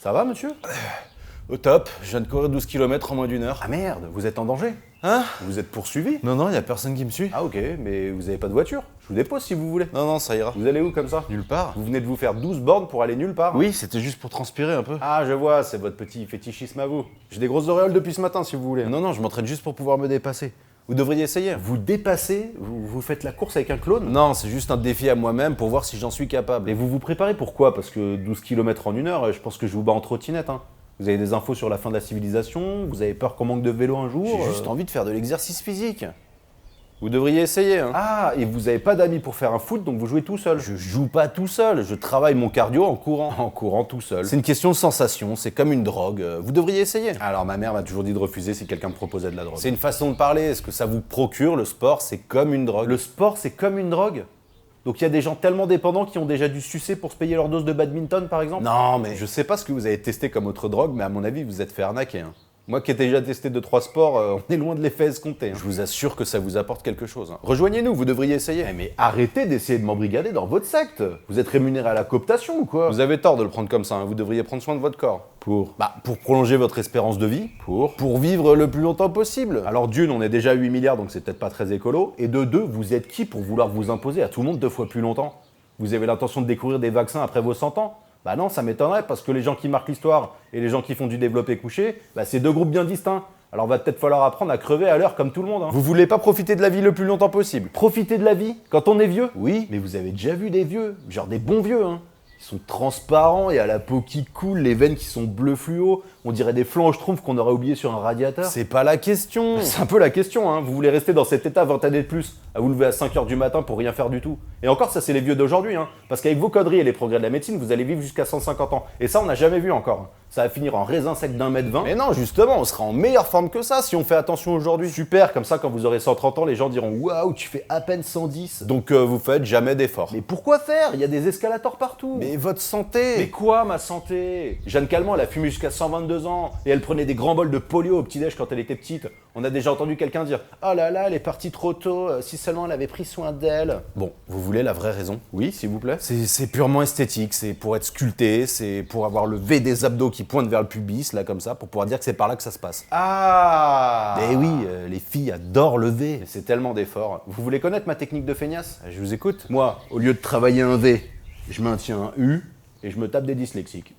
Ça va, monsieur? Au top, je viens de courir 12 km en moins d'une heure. Ah merde, vous êtes en danger? Hein? Vous êtes poursuivi? Non, y a personne qui me suit. Ah ok, mais vous avez pas de voiture? Je vous dépose si vous voulez. Non, ça ira. Vous allez où comme ça? Nulle part. Vous venez de vous faire 12 bornes pour aller nulle part? Oui, c'était juste pour transpirer un peu. Ah je vois, c'est votre petit fétichisme à vous. J'ai des grosses auréoles depuis ce matin si vous voulez. Non, je m'entraîne juste pour pouvoir me dépasser. Vous devriez essayer. Vous dépassez? Vous faites la course avec un clone? Non, c'est juste un défi à moi-même pour voir si j'en suis capable. Et vous vous préparez pourquoi? Parce que 12 km en une heure, je pense que je vous bats en trottinette. Hein. Vous avez des infos sur la fin de la civilisation? Vous avez peur qu'on manque de vélo un jour? J'ai juste envie de faire de l'exercice physique. Vous devriez essayer. Hein. Ah, et vous avez pas d'amis pour faire un foot, donc vous jouez tout seul? Je joue pas tout seul, je travaille mon cardio en courant. En courant tout seul. C'est une question de sensation, c'est comme une drogue. Vous devriez essayer. Alors ma mère m'a toujours dit de refuser si quelqu'un me proposait de la drogue. C'est une façon de parler. Est-ce que ça vous procure? Le sport, c'est comme une drogue. Le sport, c'est comme une drogue? Donc il y a des gens tellement dépendants qui ont déjà dû sucer pour se payer leur dose de badminton, par exemple? Non, mais Je sais pas ce que vous avez testé comme autre drogue, mais à mon avis, vous vous êtes fait arnaquer. Hein. Moi qui ai déjà testé 2-3 sports, on est loin de l'effet escompté. Hein. je vous assure que ça vous apporte quelque chose. Hein. Rejoignez-nous, vous devriez essayer. Mais arrêtez d'essayer de m'embrigader dans votre secte. Vous êtes rémunéré à la cooptation ou quoi? Vous avez tort de le prendre comme ça, hein. Vous devriez prendre soin de votre corps. Pour Pour prolonger votre espérance de vie. Pour vivre le plus longtemps possible. Alors d'une, on est déjà à 8 milliards, donc c'est peut-être pas très écolo. Et de deux, vous êtes qui pour vouloir vous imposer à tout le monde 2 fois plus longtemps? Vous avez l'intention de découvrir des vaccins après vos 100 ans? Bah non, ça m'étonnerait, parce que les gens qui marquent l'histoire et les gens qui font du développé couché, bah c'est 2 groupes bien distincts. Alors va peut-être falloir apprendre à crever à l'heure comme tout le monde. Hein. Vous voulez pas profiter de la vie le plus longtemps possible? Profiter de la vie quand on est vieux? Oui. Mais vous avez déjà vu des vieux, genre des bons vieux, hein. Ils sont transparents et à la peau qui coule, les veines qui sont bleu fluo. On dirait des flancs schtroumpfs qu'on aurait oublié sur un radiateur. C'est pas la question. C'est un peu la question, hein. Vous voulez rester dans cet état 20 années de plus, à vous lever à 5h du matin pour rien faire du tout. Et encore, ça c'est les vieux d'aujourd'hui, hein. Parce qu'avec vos conneries et les progrès de la médecine, vous allez vivre jusqu'à 150 ans. Et ça, on n'a jamais vu encore. Ça va finir en raisin sec d'1,20 m. Mais non, justement, on sera en meilleure forme que ça si on fait attention aujourd'hui. Super, comme ça, quand vous aurez 130 ans, les gens diront « Waouh, tu fais à peine 110 !» Donc vous faites jamais d'efforts. Mais pourquoi faire? Il y a des escalators partout. Mais votre santé. Mais quoi, ma santé? Jeanne Calment, elle a fumé jusqu'à 122 ans et elle prenait des grands bols de polio au petit-déj quand elle était petite. On a déjà entendu quelqu'un dire « Oh là là, elle est partie trop tôt, si seulement elle avait pris soin d'elle. » Bon, vous voulez la vraie raison? Oui, s'il vous plaît. C'est purement esthétique, c'est pour être sculpté, c'est pour avoir le V des abdos qui pointent vers le pubis, là comme ça, pour pouvoir dire que c'est par là que ça se passe. Ah! Mais oui, les filles adorent le V. Mais c'est tellement d'efforts. Vous voulez connaître ma technique de feignasse? Je vous écoute. Moi, au lieu de travailler un V, je maintiens un U et je me tape des dyslexiques.